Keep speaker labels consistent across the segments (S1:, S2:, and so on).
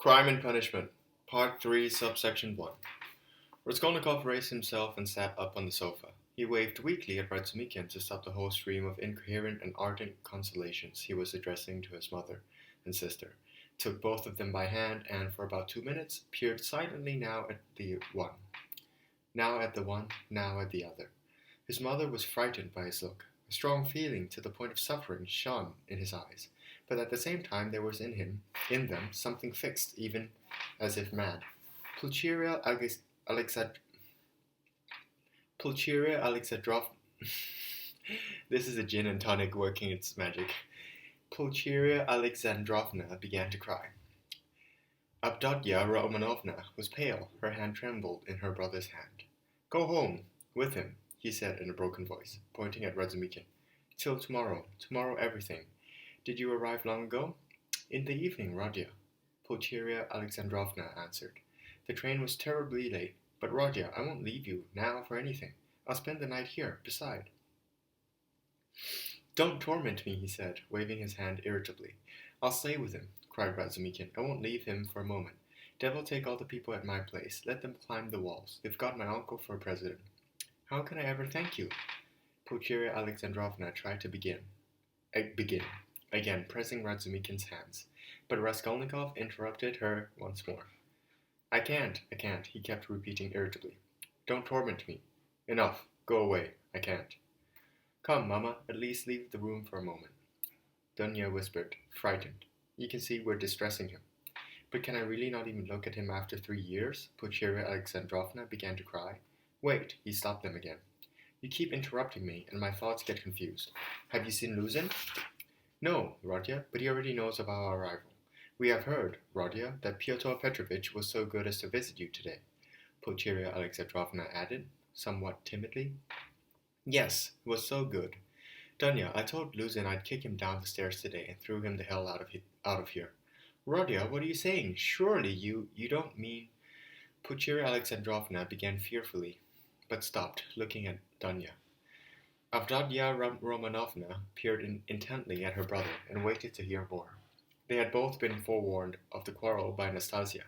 S1: Crime and Punishment, Part 3, Subsection 1. Raskolnikov raised himself and sat up on the sofa. He waved weakly at Razumikin to stop the whole stream of incoherent and ardent consolations he was addressing to his mother and sister, took both of them by hand, and for about 2 minutes peered silently now at the one, now at the other. His mother was frightened by his look. A strong feeling to the point of suffering shone in his eyes, but at the same time there was in them, something fixed, even as if mad. Pulcheria Alexandrovna. This is a gin and tonic working its magic. Pulcheria Alexandrovna began to cry. Avdotya Romanovna was pale. Her hand trembled in her brother's hand. "Go home with him," he said in a broken voice, pointing at Razumikin. "Till tomorrow. Tomorrow everything. Did you arrive long ago?" "In the evening, Rodya," Pulcheria Alexandrovna answered. "The train was terribly late. But, Rodya, I won't leave you now for anything. I'll spend the night here, beside." "Don't torment me," he said, waving his hand irritably. "I'll stay with him," cried Razumikin. "I won't leave him for a moment. Devil take all the people at my place. Let them climb the walls. They've got my uncle for president." "How can I ever thank you?" Pulcheria Alexandrovna tried to begin, again pressing Razumikin's hands, but Raskolnikov interrupted her once more. I can't, he kept repeating irritably. "Don't torment me. Enough. Go away. I can't." "Come, Mama, at least leave the room for a moment," Dunya whispered, frightened. "You can see we're distressing him." "But can I really not even look at him after 3 years?" Pulcheria Alexandrovna began to cry. "Wait," he stopped them again. "You keep interrupting me, and my thoughts get confused. Have you seen Luzin?" "No, Rodya, but he already knows of our arrival. We have heard, Rodya, that Pyotr Petrovitch was so good as to visit you today," Pulcheria Alexandrovna added, somewhat timidly. "Yes, it was so good. Dunya, I told Luzin I'd kick him down the stairs today and threw him the hell out of here." "Rodya, what are you saying? Surely you don't mean—" Pulcheria Alexandrovna began fearfully, but stopped, looking at Dunya. Avdotya Romanovna peered intently at her brother and waited to hear more. They had both been forewarned of the quarrel by Nastasia,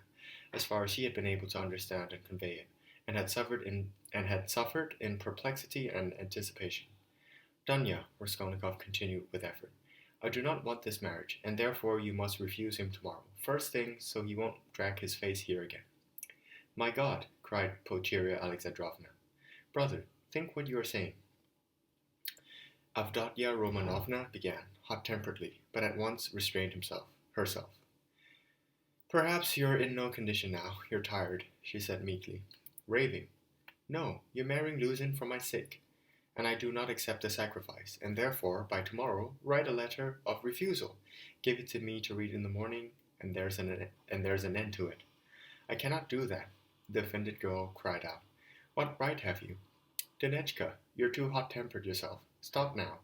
S1: as far as she had been able to understand and convey it, and had suffered in perplexity and anticipation. "Dunya," Raskolnikov continued with effort, "I do not want this marriage, and therefore you must refuse him tomorrow, first thing, so he won't drag his face here again." "My God!" cried Pulcheria Alexandrovna. "Brother, think what you are saying." Avdotya Romanovna began, hot-temperedly, but at once restrained herself. "Perhaps you're in no condition now. You're tired," she said meekly. "Raving. No, you're marrying Luzin for my sake, and I do not accept the sacrifice, and therefore, by tomorrow, write a letter of refusal. Give it to me to read in the morning, and there's an end to it." "I cannot do that," the offended girl cried out. "What right have you?" "Dunechka, you're too hot-tempered yourself. Stop now.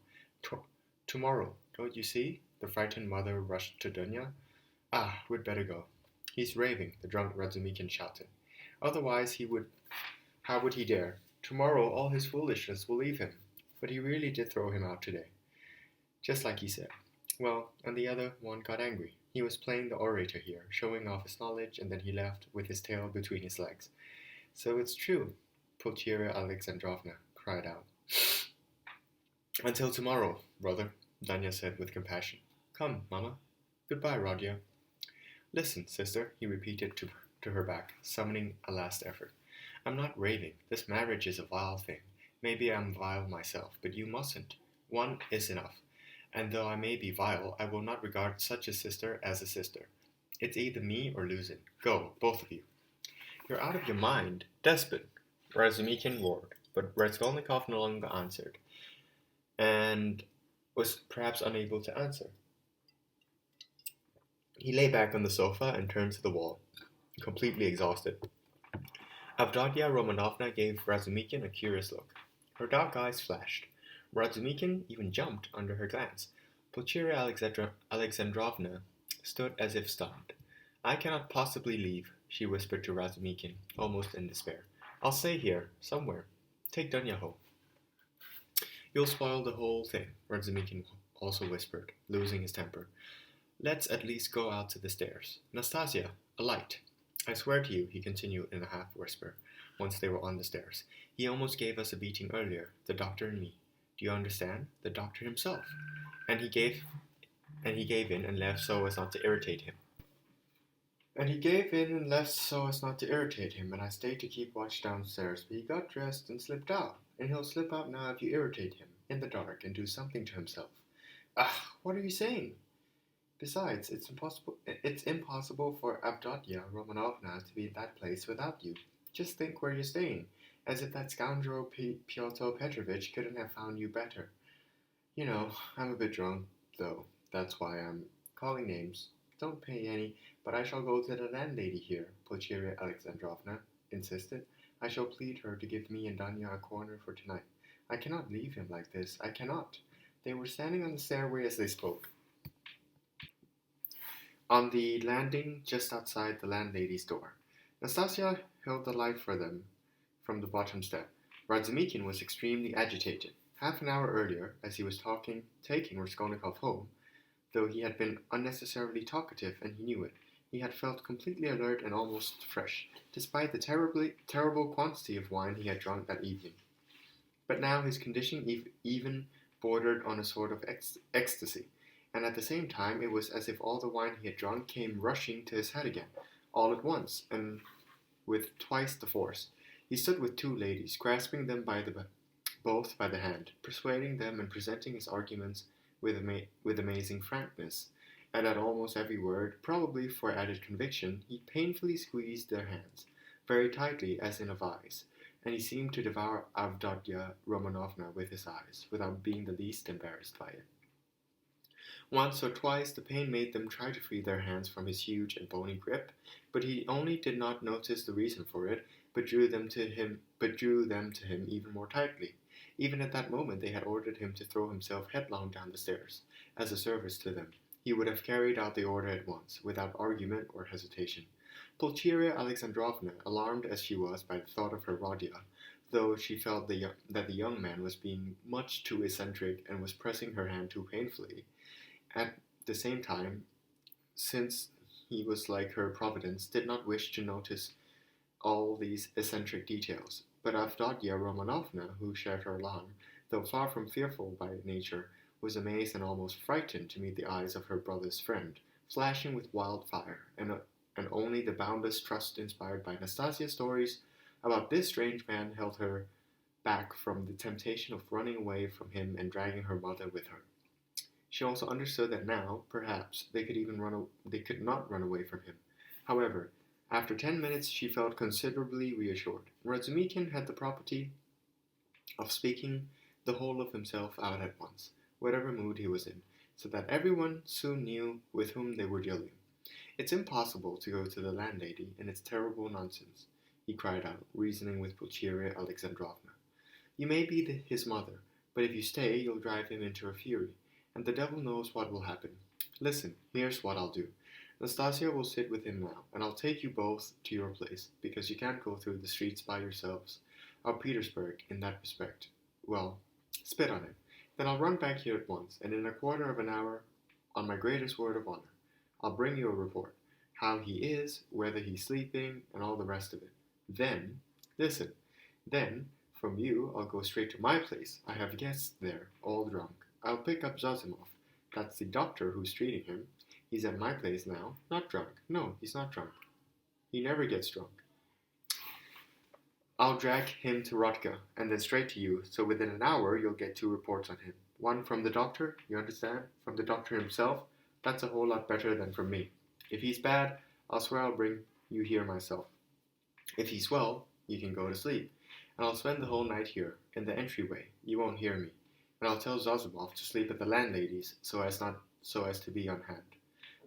S1: Tomorrow, don't you see?" The frightened mother rushed to Dunya. "Ah, we'd better go." "He's raving," the drunk Razumikin shouted. "Otherwise how would he dare? Tomorrow all his foolishness will leave him. But he really did throw him out today, just like he said. Well, and the other one got angry. He was playing the orator here, showing off his knowledge, and then he left with his tail between his legs." "So it's true," Pulcheria Alexandrovna cried out. "Until tomorrow, brother," Dunya said with compassion. "Come, Mama. Goodbye, Rodya." "Listen, sister," he repeated to her back, summoning a last effort. "I'm not raving. This marriage is a vile thing. Maybe I'm vile myself, but you mustn't. One is enough. And though I may be vile, I will not regard such a sister as a sister. It's either me or Luzin. Go, both of you." "You're out of your mind. Despot!" Razumikin roared, but Raskolnikov no longer answered, and was perhaps unable to answer. He lay back on the sofa and turned to the wall, completely exhausted. Avdotya Romanovna gave Razumikin a curious look. Her dark eyes flashed. Razumikin even jumped under her glance. Pulcheria Alexandrovna stood as if stunned. "I cannot possibly leave," she whispered to Razumikin, almost in despair. "I'll stay here, somewhere. Take Dunya home." "You'll spoil the whole thing," Razumikin also whispered, losing his temper. Let's at least go out to the stairs. Nastasia, a light. I swear to you, he continued in a half-whisper, once they were on the stairs. He almost gave us a beating earlier, the doctor and me. Do you understand? The doctor himself. And he gave in and left so as not to irritate him. And I stayed to keep watch downstairs, but he got dressed and slipped out. And he'll slip out now if you irritate him, in the dark, and do something to himself. Ah, what are you saying? Besides, it's impossible for Avdotya Romanovna to be in that place without you. Just think where you're staying, as if that scoundrel Pyotr Petrovitch couldn't have found you better. You know, I'm a bit drunk, though. That's why I'm calling names. Don't pay any, but I shall go to the landlady here, Pulcheria Alexandrovna insisted. I shall plead her to give me and Danya a corner for tonight. I cannot leave him like this. I cannot. They were standing on the stairway as they spoke. On the landing just outside the landlady's door, Nastasia held the light for them from the bottom step. Razumikin was extremely agitated. Half an hour earlier, as he was taking Raskolnikov home, though he had been unnecessarily talkative and he knew it, he had felt completely alert and almost fresh, despite the terrible quantity of wine he had drunk that evening. But now his condition even bordered on a sort of ecstasy, and at the same time it was as if all the wine he had drunk came rushing to his head again, all at once, and with twice the force. He stood with two ladies, grasping them both by the hand, persuading them and presenting his arguments with amazing frankness, and at almost every word, probably for added conviction, he painfully squeezed their hands, very tightly as in a vise, and he seemed to devour Avdotya Romanovna with his eyes, without being the least embarrassed by it. Once or twice the pain made them try to free their hands from his huge and bony grip, but he only did not notice the reason for it, but drew them to him even more tightly. Even at that moment they had ordered him to throw himself headlong down the stairs, as a service to them. He would have carried out the order at once, without argument or hesitation. Pulcheria Alexandrovna, alarmed as she was by the thought of her Rodya, though she felt that the young man was being much too eccentric and was pressing her hand too painfully, at the same time, since he was like her providence, did not wish to notice all these eccentric details. But Avdotya Romanovna, who shared her alarm, though far from fearful by nature, was amazed and almost frightened to meet the eyes of her brother's friend, flashing with wildfire, and only the boundless trust inspired by Nastasia's stories about this strange man held her back from the temptation of running away from him and dragging her mother with her. She also understood that now, perhaps, they could not run away from him. However, after 10 minutes she felt considerably reassured. Razumikin had the property of speaking the whole of himself out at once, whatever mood he was in, so that everyone soon knew with whom they were dealing. It's impossible to go to the landlady, and it's terrible nonsense, he cried out, reasoning with Pulcheria Alexandrovna. You may be his mother, but if you stay, you'll drive him into a fury, and the devil knows what will happen. Listen, here's what I'll do. Nastasia will sit with him now, and I'll take you both to your place, because you can't go through the streets by yourselves. Our Petersburg, in that respect, well, spit on it. Then I'll run back here at once, and in a quarter of an hour, on my greatest word of honor, I'll bring you a report. How he is, whether he's sleeping, and all the rest of it. Then, listen, then, from you, I'll go straight to my place. I have guests there, all drunk. I'll pick up Zazimov. That's the doctor who's treating him. He's at my place now. Not drunk. No, he's not drunk. He never gets drunk. I'll drag him to Rodka, and then straight to you, so within an hour you'll get 2 reports on him. One from the doctor, you understand? From the doctor himself. That's a whole lot better than from me. If he's bad, I'll swear I'll bring you here myself. If he's well, you can go to sleep, and I'll spend the whole night here, in the entryway. You won't hear me. And I'll tell Zazimov to sleep at the landlady's, so as to be on hand.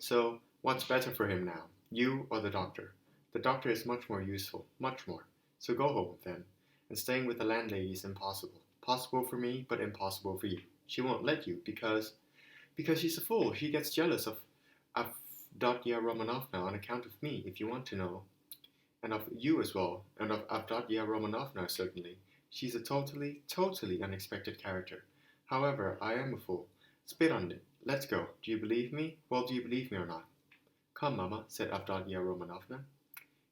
S1: So, what's better for him now, you or the doctor? The doctor is much more useful, much more. So go home, then. And staying with the landlady is impossible. Possible for me, but impossible for you. She won't let you, because she's a fool. She gets jealous of Avdotya Romanovna on account of me, if you want to know. And of you as well, and of Avdotya Romanovna, certainly. She's a totally unexpected character. However, I am a fool. Spit on it. Let's go. Do you believe me? Well, do you believe me or not? Come, Mamma, said Avdotia Romanovna.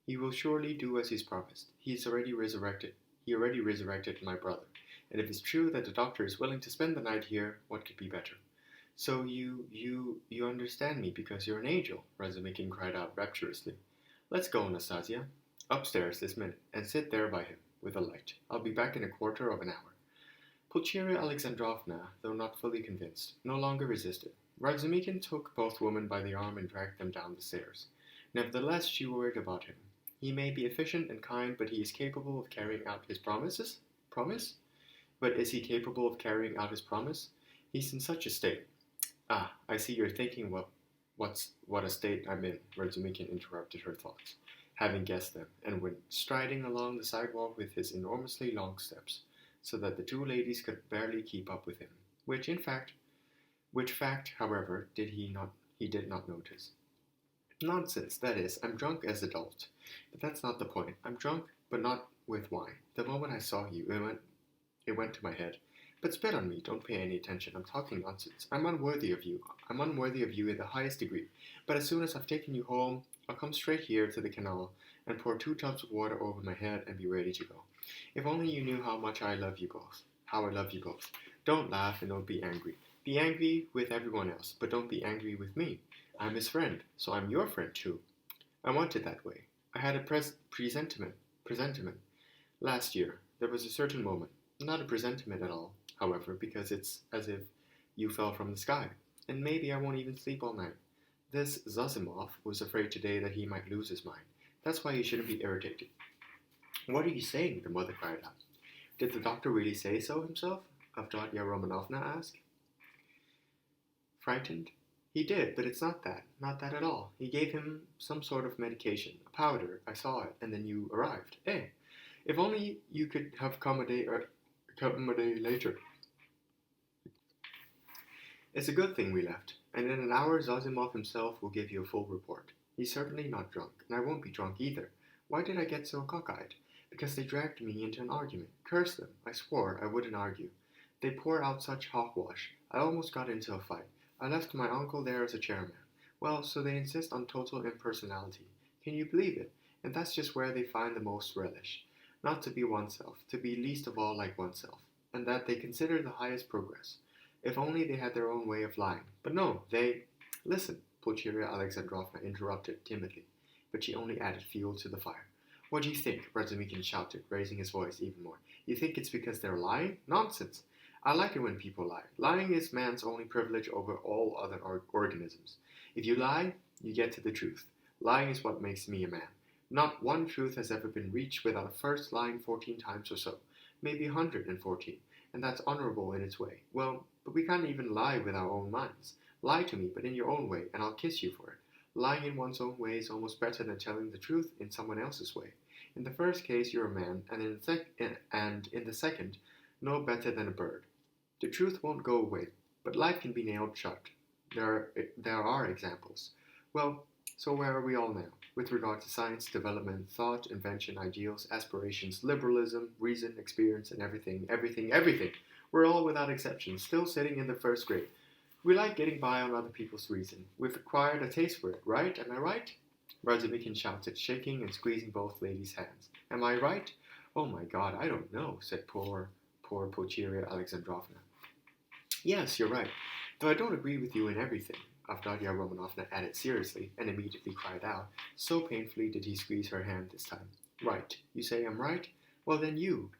S1: He will surely do as he's promised. He already resurrected my brother. And if it's true that the doctor is willing to spend the night here, what could be better? So you understand me because you're an angel, Razumikin cried out rapturously. Let's go, Anastasia. Upstairs this minute, and sit there by him, with a light. I'll be back in a quarter of an hour. Pulcheria Alexandrovna, though not fully convinced, no longer resisted. Razumikin took both women by the arm and dragged them down the stairs. Nevertheless, she worried about him. He may be efficient and kind, but he is capable of carrying out his promises? Promise? But is he capable of carrying out his promise? He's in such a state. Ah, I see you're thinking what a state I'm in, Razumikin interrupted her thoughts, having guessed them, and went striding along the sidewalk with his enormously long steps, so that the two ladies could barely keep up with him, which fact, however, he did not notice. Nonsense, that is, I'm drunk as a dolt. But that's not the point. I'm drunk, but not with wine. The moment I saw you, it went to my head. But spit on me, don't pay any attention. I'm talking nonsense. I'm unworthy of you. I'm unworthy of you in the highest degree. But as soon as I've taken you home, I'll come straight here to the canal and pour 2 tubs of water over my head and be ready to go. If only you knew how much I love you both. How I love you both. Don't laugh and don't be angry. Be angry with everyone else, but don't be angry with me. I'm his friend, so I'm your friend too. I want it that way. I had a presentiment. Last year, there was a certain moment, not a presentiment at all, however, because it's as if you fell from the sky, and maybe I won't even sleep all night. This Zazimov was afraid today that he might lose his mind. That's why you shouldn't be irritated. What are you saying? The mother cried out. Did the doctor really say so himself? Avdotia Romanovna asked. Frightened? He did, but it's not that at all. He gave him some sort of medication, a powder. I saw it, and then you arrived. If only you could have come a day later. It's a good thing we left, and in an hour Zazimov himself will give you a full report. He's certainly not drunk, and I won't be drunk either. Why did I get so cockeyed? Because they dragged me into an argument. Curse them. I swore I wouldn't argue. They pour out such hogwash. I almost got into a fight. I left my uncle there as a chairman. Well, so they insist on total impersonality. Can you believe it? And that's just where they find the most relish. Not to be oneself, to be least of all like oneself, and that they consider the highest progress. If only they had their own way of lying. But no, they... Listen, Pulcheria Alexandrovna interrupted timidly, but she only added fuel to the fire. What do you think? Razumikin shouted, raising his voice even more. You think it's because they're lying? Nonsense! I like it when people lie. Lying is man's only privilege over all other organisms. If you lie, you get to the truth. Lying is what makes me a man. Not one truth has ever been reached without first lying 14 times or so. Maybe 114, and that's honorable in its way. Well, but we can't even lie with our own minds. Lie to me, but in your own way, and I'll kiss you for it. Lying in one's own way is almost better than telling the truth in someone else's way. In the first case, you're a man, and in the second, no better than a bird. The truth won't go away, but life can be nailed shut. There are examples. Well, so where are we all now? With regard to science, development, thought, invention, ideals, aspirations, liberalism, reason, experience, and everything. We're all, without exception, still sitting in the first grade. We like getting by on other people's reason. We've acquired a taste for it, right? Am I right? Razumikin shouted, shaking and squeezing both ladies' hands. Am I right? Oh my God, I don't know, said poor Pulcheria Alexandrovna. Yes, you're right, though I don't agree with you in everything, Avdotia Romanovna added seriously, and immediately cried out, so painfully did he squeeze her hand this time. Right, you say I'm right? Well then you,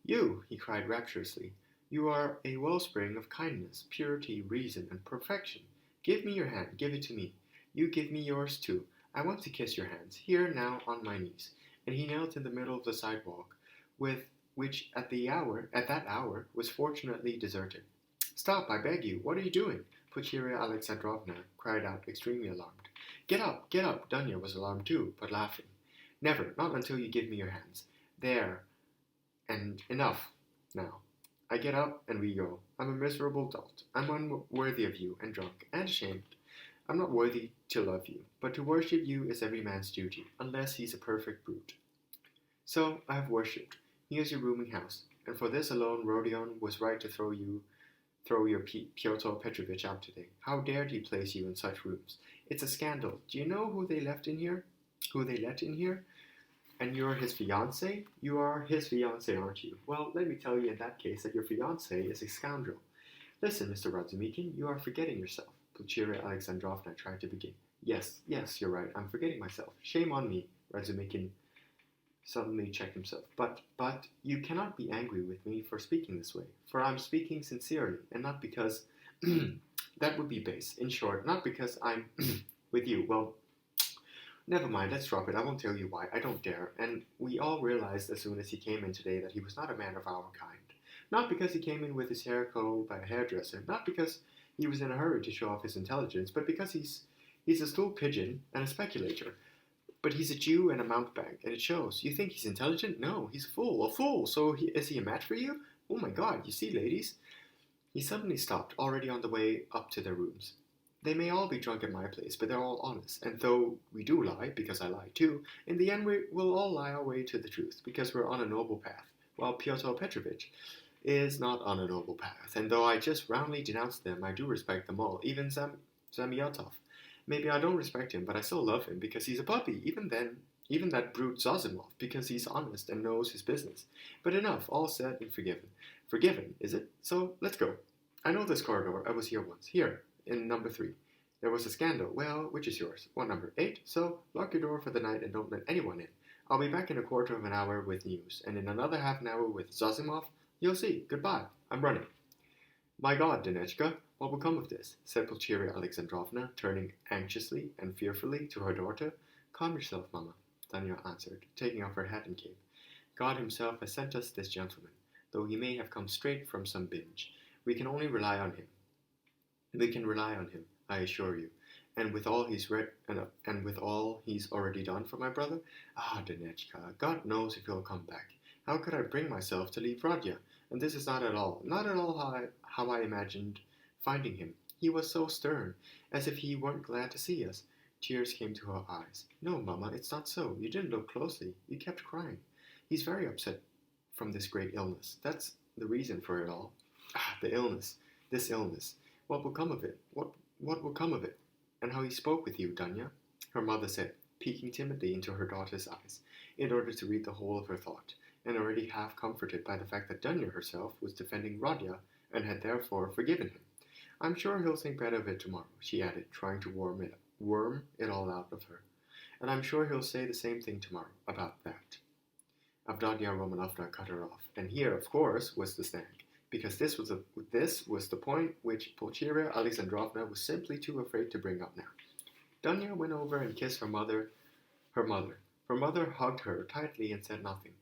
S1: he cried rapturously, you are a wellspring of kindness, purity, reason, and perfection. Give me your hand, give it to me. You give me yours too. I want to kiss your hands, here now on my knees. And he knelt in the middle of the sidewalk, which at that hour was fortunately deserted. Stop, I beg you, what are you doing? Pulcheria Alexandrovna cried out, extremely alarmed. Get up, Dunya was alarmed too, but laughing. Never, not until you give me your hands. There, and enough, now. I get up, and we go. I'm a miserable dolt. I'm unworthy of you, and drunk, and ashamed. I'm not worthy to love you, but to worship you is every man's duty, unless he's a perfect brute. So, I have worshipped. Here's your rooming house, and for this alone Rodion was right to throw throw your Pyotr Petrovich out today. How dared he place you in such rooms? It's a scandal. Do you know who they left in here? Who they let in here? And you're his fiancé? You are his fiancé, aren't you? Well, let me tell you in that case that your fiancé is a scoundrel. Listen, Mr. Razumikin, you are forgetting yourself. Pulcheria Alexandrovna tried to begin. Yes, you're right. I'm forgetting myself. Shame on me, Razumikin suddenly checked himself. But you cannot be angry with me for speaking this way, for I'm speaking sincerely, and not because that would be base. In short, not because I'm with you. Well, never mind, let's drop it. I won't tell you why. I don't dare. And we all realized as soon as he came in today that he was not a man of our kind. Not because he came in with his hair curled by a hairdresser, not because he was in a hurry to show off his intelligence, but because he's a stool pigeon and a speculator. But he's a Jew and a mountebank, and it shows. You think he's intelligent? No, he's a fool. So is he a match for you? Oh my God, you see, ladies? He suddenly stopped, already on the way up to their rooms. They may all be drunk at my place, but they're all honest. And though we do lie, because I lie too, in the end we'll all lie our way to the truth, because we're on a noble path, while Pyotr Petrovich is not on a noble path. And though I just roundly denounced them, I do respect them all, even Zamyotov. Maybe I don't respect him, but I still love him because he's a puppy. Even that brute Zazimov, because he's honest and knows his business. But enough, all said and forgiven. Forgiven, is it? So, let's go. I know this corridor. I was here once. Here, in number 3. There was a scandal. Well, which is yours? What number? 8? So, lock your door for the night and don't let anyone in. I'll be back in a quarter of an hour with news, and in another half an hour with Zazimov. You'll see. Goodbye. I'm running. My God, Danechka, what will come of this? Said Pulcheria Alexandrovna, turning anxiously and fearfully to her daughter. Calm yourself, Mamma, Danya answered, taking off her hat and cape. God himself has sent us this gentleman, though he may have come straight from some binge. We can only rely on him. We can rely on him, I assure you. And with all he's already done for my brother? Ah, Danechka, God knows if he'll come back. How could I bring myself to leave Rodya? And this is not at all how I imagined finding him. He was so stern, as if he weren't glad to see us. Tears came to her eyes. No, Mamma, it's not so. You didn't look closely. You kept crying. He's very upset from this great illness. That's the reason for it all. Ah, the illness. This illness. What will come of it? What will come of it? And how he spoke with you, Danya? Her mother said, peeking timidly into her daughter's eyes, in order to read the whole of her thought, and already half comforted by the fact that Dunya herself was defending Rodya and had therefore forgiven him. I'm sure he'll think better of it tomorrow, she added, trying to worm it all out of her. And I'm sure he'll say the same thing tomorrow about that. Avdotia Romanovna cut her off, and here, of course, was the snag, because this was the point which Pulcheria Alexandrovna was simply too afraid to bring up now. Dunya went over and kissed her mother. Her mother hugged her tightly and said nothing.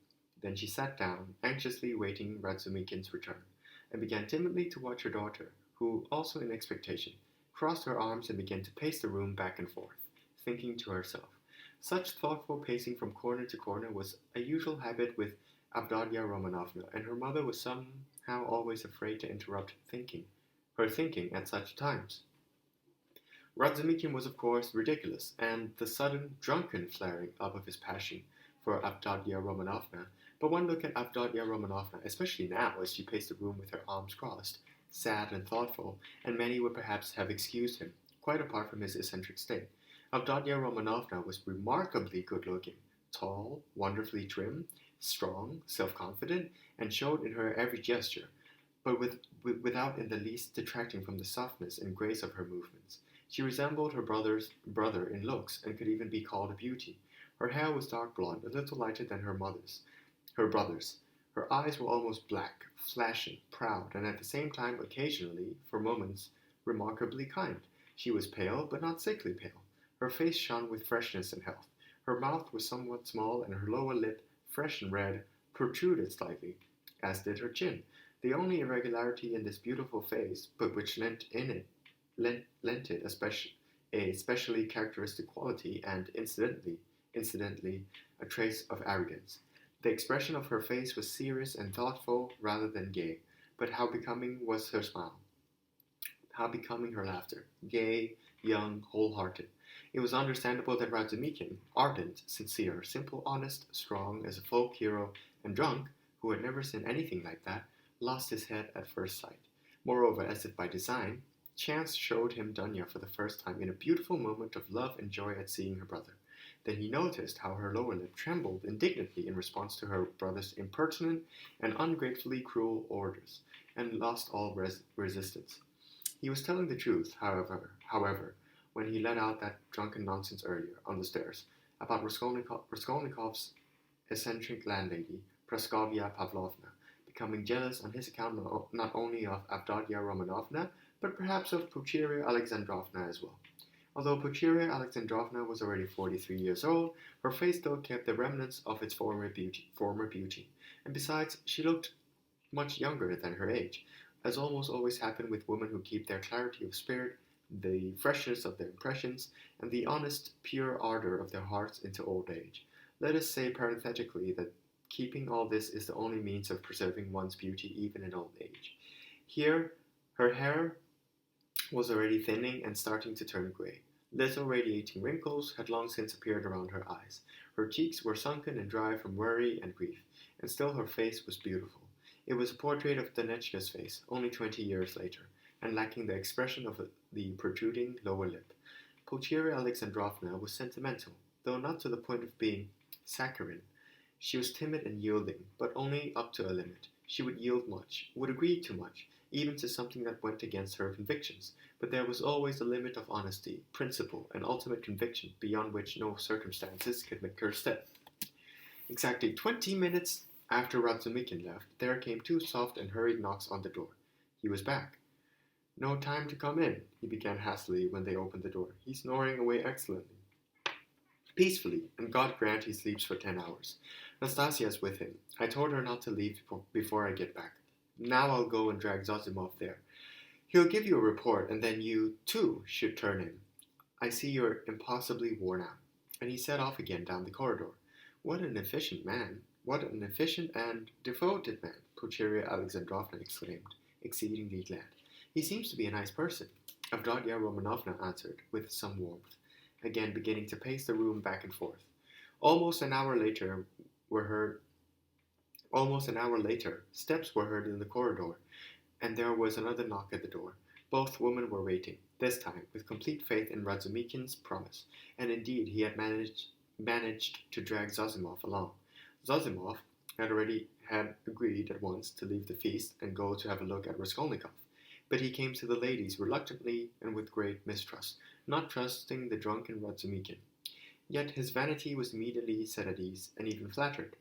S1: Then she sat down, anxiously awaiting Razumikin's return, and began timidly to watch her daughter, who, also in expectation, crossed her arms and began to pace the room back and forth, thinking to herself. Such thoughtful pacing from corner to corner was a usual habit with Avdotia Romanovna, and her mother was somehow always afraid to interrupt her thinking at such times. Razumikin was, of course, ridiculous, and the sudden, drunken flaring up of his passion for Avdotia Romanovna. But one look at Avdotia Romanovna, especially now as she paced the room with her arms crossed, sad and thoughtful, and many would perhaps have excused him, quite apart from his eccentric state. Avdotia Romanovna was remarkably good-looking, tall, wonderfully trim, strong, self-confident, and showed in her every gesture, but without in the least detracting from the softness and grace of her movements. She resembled her brother in looks, and could even be called a beauty. Her hair was dark blonde, a little lighter than her brother's. Her eyes were almost black, flashing, proud, and at the same time occasionally, for moments, remarkably kind. She was pale, but not sickly pale. Her face shone with freshness and health. Her mouth was somewhat small, and her lower lip, fresh and red, protruded slightly, as did her chin. The only irregularity in this beautiful face, but which lent it a specially characteristic quality, and incidentally, a trace of arrogance. The expression of her face was serious and thoughtful rather than gay, but how becoming was her smile. How becoming her laughter, gay, young, wholehearted. It was understandable that Razumikin, ardent, sincere, simple, honest, strong as a folk hero, and drunk, who had never seen anything like that, lost his head at first sight. Moreover, as if by design, chance showed him Dunya for the first time in a beautiful moment of love and joy at seeing her brother. Then he noticed how her lower lip trembled indignantly in response to her brother's impertinent and ungratefully cruel orders, and lost all resistance. He was telling the truth, however, when he let out that drunken nonsense earlier, on the stairs, about Raskolnikov's eccentric landlady, Praskovya Pavlovna, becoming jealous on his account not only of Avdotia Romanovna, but perhaps of Pulcheria Alexandrovna as well. Although Pulcheria Alexandrovna was already 43 years old, her face still kept the remnants of its former beauty, and besides, she looked much younger than her age, as almost always happened with women who keep their clarity of spirit, the freshness of their impressions, and the honest, pure ardor of their hearts into old age. Let us say parenthetically that keeping all this is the only means of preserving one's beauty even in old age. Here, her hair was already thinning and starting to turn gray. Little radiating wrinkles had long since appeared around her eyes. Her cheeks were sunken and dry from worry and grief, and still her face was beautiful. It was a portrait of Donetchka's face, only 20 years later, and lacking the expression of the protruding lower lip. Pulcheria Alexandrovna was sentimental, though not to the point of being saccharine. She was timid and yielding, but only up to a limit. She would yield much, would agree to much, even to something that went against her convictions, but there was always a limit of honesty, principle, and ultimate conviction beyond which no circumstances could make her step. Exactly 20 minutes after Razumikin left, there came 2 soft and hurried knocks on the door. He was back. "No time to come in," he began hastily when they opened the door. "He's snoring away excellently, peacefully, and God grant he sleeps for 10 hours. Nastasia's with him. I told her not to leave before I get back. Now I'll go and drag Zozimov there. He'll give you a report, and then you, too, should turn in. I see you're impossibly worn out." And he set off again down the corridor. "What an efficient man! What an efficient and devoted man!" Pulcheria Alexandrovna exclaimed, exceedingly glad. "He seems to be a nice person," Avdotia Romanovna answered, with some warmth, again beginning to pace the room back and forth. Almost an hour later, steps were heard in the corridor, and there was another knock at the door. Both women were waiting, this time with complete faith in Razumikin's promise, and indeed he had managed to drag Zozimov along. Zozimov had agreed at once to leave the feast and go to have a look at Raskolnikov, but he came to the ladies reluctantly and with great mistrust, not trusting the drunken Razumikin. Yet his vanity was immediately set at ease, and even flattered.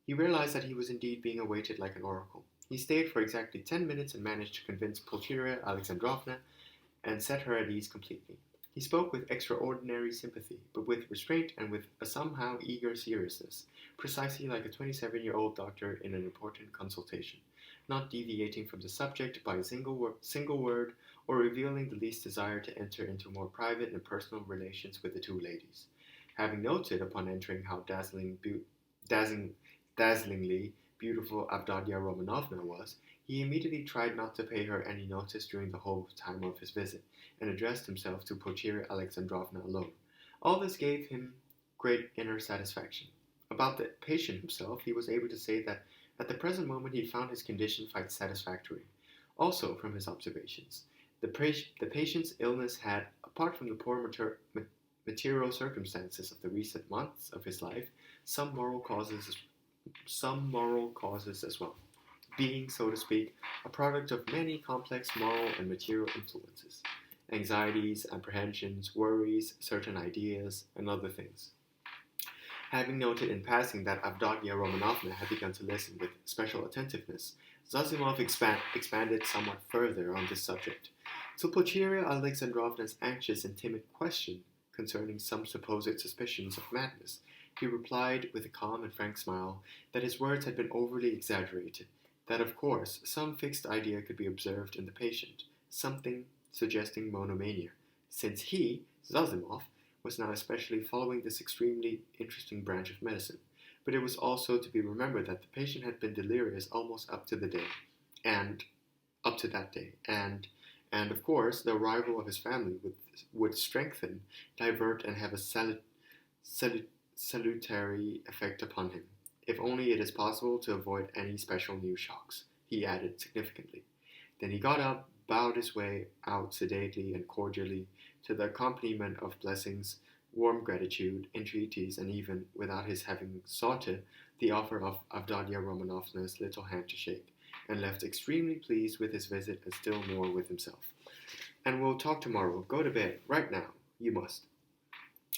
S1: He realized that he was indeed being awaited like an oracle. He stayed for exactly 10 minutes and managed to convince Pulcheria Alexandrovna and set her at ease completely. He spoke with extraordinary sympathy, but with restraint and with a somehow eager seriousness, precisely like a 27-year-old doctor in an important consultation, not deviating from the subject by a single word or revealing the least desire to enter into more private and personal relations with the 2 ladies. Having noted upon entering how dazzlingly beautiful Avdotia Romanovna was, he immediately tried not to pay her any notice during the whole time of his visit, and addressed himself to Pulcheria Alexandrovna alone. All this gave him great inner satisfaction. About the patient himself, he was able to say that at the present moment he found his condition quite satisfactory. Also, from his observations, the patient's illness had, apart from the poor material circumstances of the recent months of his life, some moral causes as well, being, so to speak, a product of many complex moral and material influences, anxieties, apprehensions, worries, certain ideas, and other things. Having noted in passing that Avdotia Romanovna had begun to listen with special attentiveness, Zozimov expanded somewhat further on this subject. To Pulcheria Alexandrovna's anxious and timid question concerning some supposed suspicions of madness, he replied with a calm and frank smile that his words had been overly exaggerated, that of course some fixed idea could be observed in the patient, something suggesting monomania, since he, Zozimov, was now especially following this extremely interesting branch of medicine, but it was also to be remembered that the patient had been delirious almost up to that day, and of course the arrival of his family would strengthen, divert, and have a salutary effect upon him, if only it is possible to avoid any special new shocks, he added significantly. Then he got up, bowed his way out sedately and cordially, to the accompaniment of blessings, warm gratitude, entreaties, and even, without his having sought it, the offer of Avdotia Romanovna's little hand to shake, and left extremely pleased with his visit and still more with himself. "And we'll talk tomorrow. Go to bed. Right now. You must."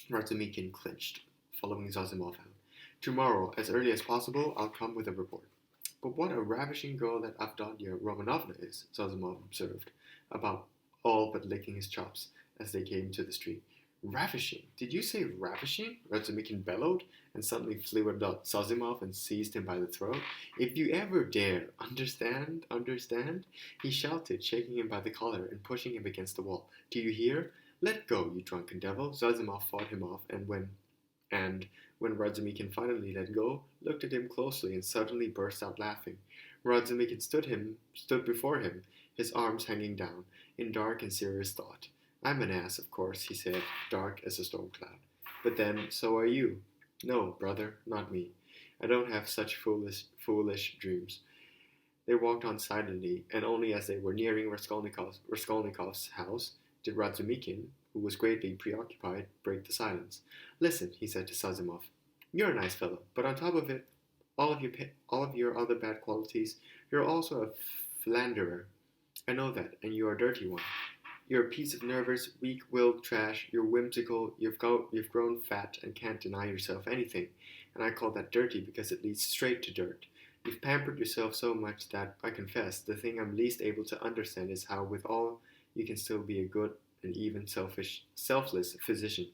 S1: Razumikin clinched, following Zazimov out. "Tomorrow, as early as possible, I'll come with a report." "But what a ravishing girl that Avdotia Romanovna is," Zazimov observed, about all but licking his chops as they came to the street. "Ravishing? Did you say ravishing?" Razumikin bellowed, and suddenly flew at Zazimov and seized him by the throat. "If you ever dare, understand, he shouted, shaking him by the collar and pushing him against the wall. "Do you hear? Let go, you drunken devil!" Zazimov fought him off, and when Razumikin finally let go, looked at him closely and suddenly burst out laughing. Razumikin stood before him, his arms hanging down, in dark and serious thought. "I'm an ass, of course," he said, dark as a storm cloud. "But then, so are you." "No, brother, not me. I don't have such foolish dreams." They walked on silently, and only as they were nearing Raskolnikov's house did Razumikin, who was greatly preoccupied, break the silence. "Listen," he said to Zazimov. "You're a nice fellow, but on top of it, all of your other bad qualities, you're also a philanderer. I know that, and you're a dirty one. You're a piece of nervous, weak-willed trash. You're whimsical. You've grown fat and can't deny yourself anything, and I call that dirty because it leads straight to dirt. You've pampered yourself so much that, I confess, the thing I'm least able to understand is how, with all, you can still be a good and even selfless physician.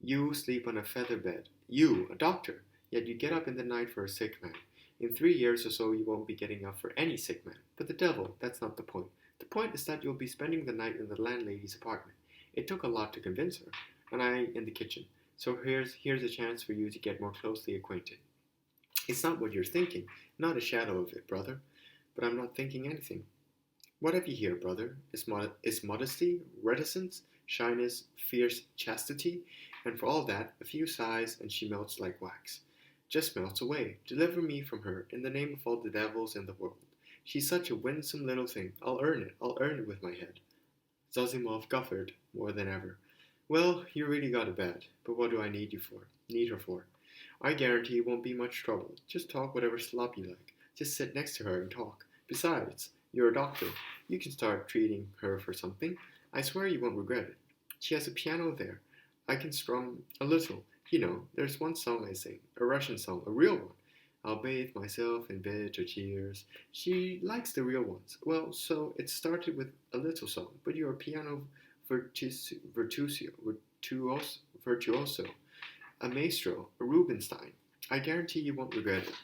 S1: You sleep on a feather bed. You, a doctor, yet you get up in the night for a sick man. In 3 years or so you won't be getting up for any sick man. But the devil, that's not the point. The point is that you'll be spending the night in the landlady's apartment. It took a lot to convince her, and I in the kitchen. So here's a chance for you to get more closely acquainted. It's not what you're thinking, not a shadow of it, brother. But I'm not thinking anything. What have you here, brother? Is modesty, reticence, shyness, fierce chastity, and for all that, a few sighs, and she melts like wax. Just melts away. Deliver me from her, in the name of all the devils in the world. She's such a winsome little thing. I'll earn it with my head." Zazimov guffawed more than ever. "Well, you really got it bad, but what do I need her for? I guarantee it won't be much trouble. Just talk whatever slop you like. Just sit next to her and talk. Besides, you're a doctor. You can start treating her for something. I swear you won't regret it. She has a piano there. I can strum a little. You know, there's one song I sing, a Russian song, a real one. I'll bathe myself in bitter tears. She likes the real ones. Well, so it started with a little song, but you're a piano virtuoso, a maestro, a Rubinstein. I guarantee you won't regret it."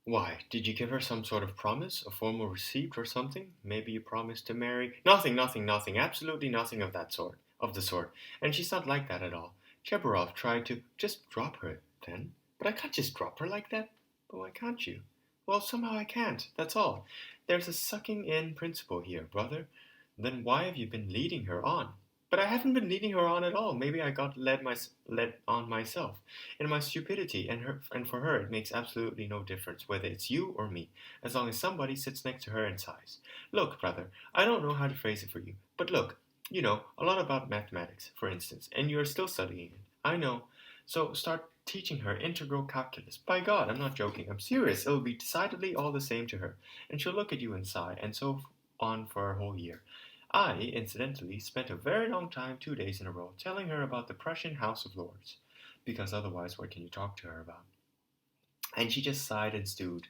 S1: "Why, did you give her some sort of promise, a formal receipt or something? Maybe you promised to marry—" "Nothing, absolutely nothing of the sort. And she's not like that at all. Chebarov tried to just drop her then. But I can't just drop her like that." "But why can't you?" "Well, somehow I can't, that's all. There's a sucking-in principle here, brother. Then why have you been leading her on?" "But I haven't been leading her on at all. Maybe I got led on myself. In my stupidity, and for her it makes absolutely no difference whether it's you or me, as long as somebody sits next to her and sighs. Look, brother, I don't know how to phrase it for you, but look, you know a lot about mathematics, for instance, and you're still studying it. I know. So start teaching her integral calculus. By God, I'm not joking. I'm serious. It'll be decidedly all the same to her, and she'll look at you and sigh, and so on for a whole year. I, incidentally, spent a very long time, 2 days in a row, telling her about the Prussian House of Lords, because otherwise what can you talk to her about? And she just sighed and stewed.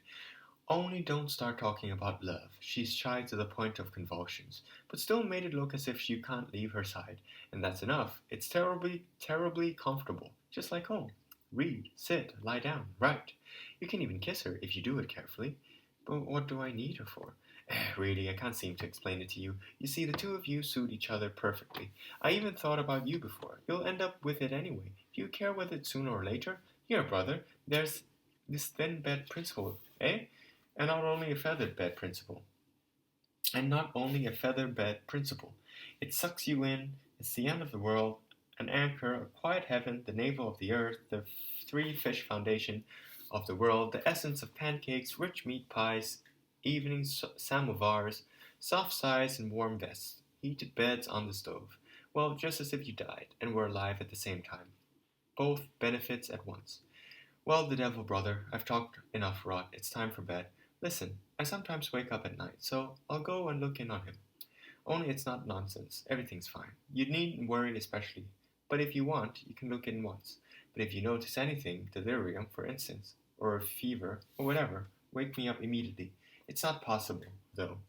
S1: Only don't start talking about love. She's shy to the point of convulsions, but still made it look as if you can't leave her side, and that's enough. It's terribly, terribly comfortable, just like home. Read, sit, lie down, write. You can even kiss her if you do it carefully. But what do I need her for? Really, I can't seem to explain it to you. You see, the two of you suit each other perfectly. I even thought about you before. You'll end up with it anyway. Do you care whether it's sooner or later? Here, brother, there's this thin bed principle, eh? And not only a feathered bed principle. It sucks you in. It's the end of the world. An anchor, a quiet heaven, the navel of the earth, the 3-fish foundation of the world, the essence of pancakes, rich meat pies, evening samovars, soft sighs, and warm vests, heated beds on the stove. Well, just as if you died and were alive at the same time. Both benefits at once. Well, the devil brother, I've talked enough rot. It's time for bed. Listen, I sometimes wake up at night, so I'll go and look in on him. Only it's not nonsense. Everything's fine. You needn't worry especially. But if you want, you can look in once. But if you notice anything, delirium, for instance, or a fever, or whatever, wake me up immediately. It's not possible, though,